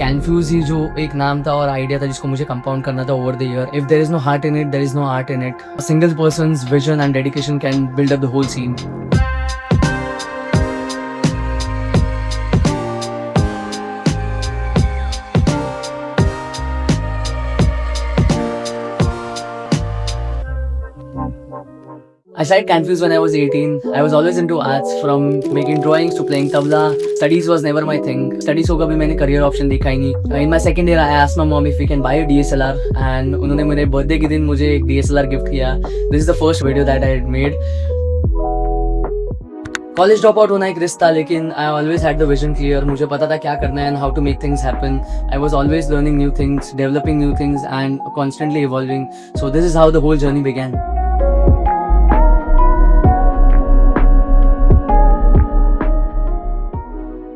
कैनफ्यूज ही जो एक नाम था और आइडिया था जिसको मुझे कंपाउंड करना था over the year. If there is no heart in it, there is no art in it. A single person's vision and dedication can build up the whole scene. I started Confused when I was 18. I was always into arts, from making drawings to playing tabla. Studies was never my thing. Studies को कभी मैंने career option देखा ही नहीं. In my second year, I asked my mom if we can buy a DSLR, and उन्होंने मेरे birthday के दिन मुझे एक DSLR gift किया. This is the first video that I had made. College drop out होना एक रिस्क था, लेकिन I always had the vision clear. मुझे पता था क्या करना है and how to make things happen. I was always learning new things, developing new things and constantly evolving. So this is how the whole journey began.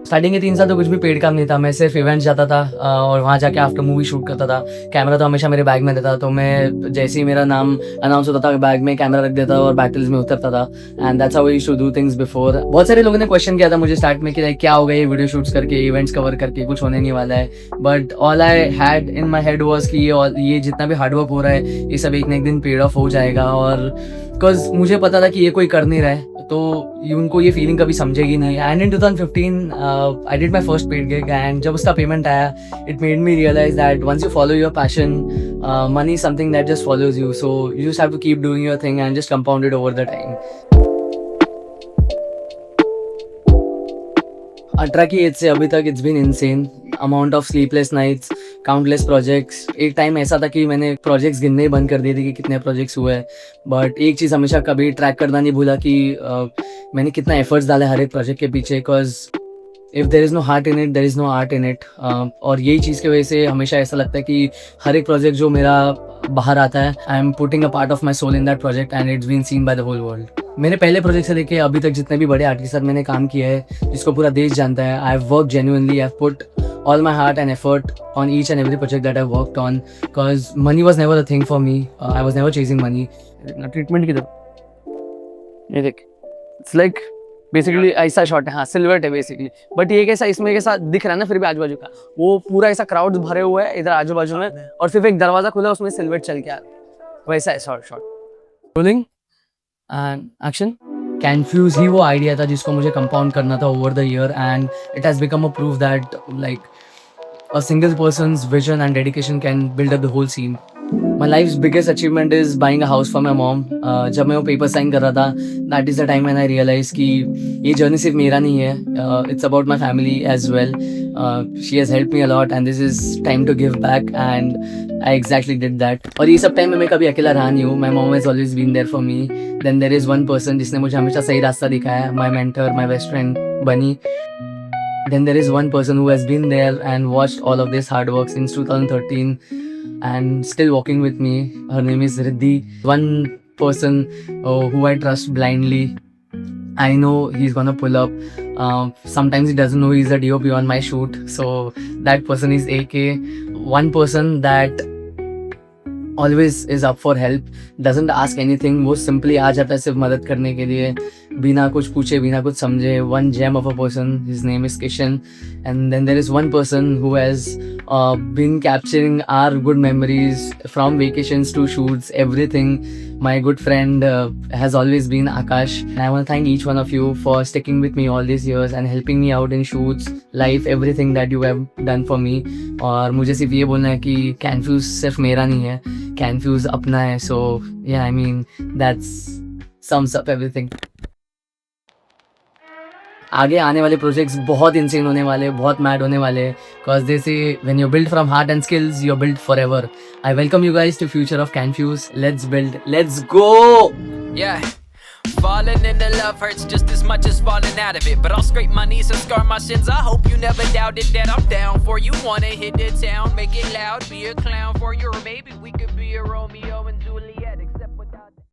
Starting के 3 साल तो कुछ भी पेड काम नहीं था. मैं सिर्फ इवेंट्स जाता था और वहाँ जाके आफ्टर मूवी शूट करता था. कैमरा तो हमेशा मेरे बैग में रहता था, तो मैं जैसे ही मेरा नाम अनाउंस होता था बैग में कैमरा रख देता और बैटल्स में उतरता था. And that's how I used to do things before. बहुत सारे लोगों ने क्वेश्चन किया था मुझे स्टार्ट में कि लाइक क्या हो गया ये वीडियो शूट्स करके, इवेंट्स कवर करके, कुछ होने नहीं वाला है. But all I had in my head was कि ये जितना भी हार्डवर्क हो रहा है ये सब एक ना एक दिन पेड ऑफ हो जाएगा. और बिकॉज मुझे पता था कि ये कोई कर नहीं रहा है तो उनको ये फीलिंग कभी समझेगी नहीं. And in 2015 I did my first paid gig, and जब उसका पेमेंट आया it made me realise that once you follow your passion, money is something that just follows you. So you just have to keep doing your thing and just compound it over the time. 18 की age से अभी तक it's been insane. Amount of sleepless nights, countless projects. एक time ऐसा था कि मैंने projects गिनने ही बंद कर दिए थे कि कितने प्रोजेक्ट्स हुए. बट एक चीज़ हमेशा कभी ट्रैक करना नहीं भूला कि मैंने कितना एफर्ट्स डाले हर एक प्रोजेक्ट के पीछे. Because if there is no heart in it, there is no art in it. और यही चीज़ की वजह से हमेशा ऐसा लगता है कि हर एक प्रोजेक्ट जो मेरा बाहर आता है, I am putting a part of my soul in that project and it's been seen by the whole world. मेरे पहले प्रोजेक्ट से लेके अभी तक जितने भी बड़े आर्टिस्ट के साथ मैंने काम किया है, जिसको पूरा देश जानता है, I have work genuinely, I have put all my heart and effort on each and every project that I've worked on, because money was never a thing for me. I was never chasing money. Treatment किधर? ये देख, it's like basically ऐसा shot है. हाँ, सिल्वर्ट है basically. But ये कैसा, इसमें कैसा दिख रहा है ना फिर भी आजू बाजू का, वो पूरा ऐसा क्राउड भरे हुए है इधर आजू बाजू में, और सिर्फ एक दरवाजा खुला उसमें सिल्वर्ट चल के आ रहा है. वैसा है शॉट. Rolling and action. कैनफ्यूज ही वो आइडिया था जिसको मुझे कंपाउंड करना था over the year, and it has become a proof that like a single person's vision and dedication can build up the whole scene. My life's biggest achievement is buying a house for my mom. जब मैं वो paper sign कर रहा था, that is the time when I realized कि ये journey सिर्फ मेरा नहीं है, it's about my family as well. She has helped me a lot and this is time to give back, and I exactly did that. और ये सब time में मैं कभी अकेला रहा नहीं हूँ. My mom has always been there for me. Then there is one person जिसने मुझे हमेशा सही रास्ता दिखाया, my mentor, my best friend Bunny. Then there is one person who has been there and watched all of this hard work since 2013 and still walking with me. Her name is Riddhi. One person who I trust blindly. I know he's gonna pull up. Sometimes he doesn't know he's a DOP on my shoot. So that person is AK. One person that always is up for help, doesn't ask anything. वो simply आ जाता है सिर्फ मदद करने के लिए, बिना कुछ पूछे, बिना कुछ समझे. One gem of a person, his name is Kishan. And then there is one person who has been capturing our good memories from vacations to shoots, everything. My good friend has always been Akash. And I want to thank each one of you for sticking with me all these years and helping me out in shoots, life, everything that you have done for me. और मुझे सिर्फ ये बोलना है कि Confused सिर्फ मेरा नहीं है, Confused अपना है. So yeah, I mean that's sums up everything. आगे आने वाले प्रोजेक्ट्स बहुत इंसेन होने वाले, बहुत मैड होने वाले. Because they say when you build from heart and skills you build forever. I welcome you guys to future of Confused. Let's build, let's go. Yeah. Falling into love hurts just as much as falling out of it, but I'll scrape my knees and scar my shins. I hope you never doubted that I'm down for you. Wanna hit the town, make it loud, be a clown for you, or maybe we could be a Romeo and Juliet.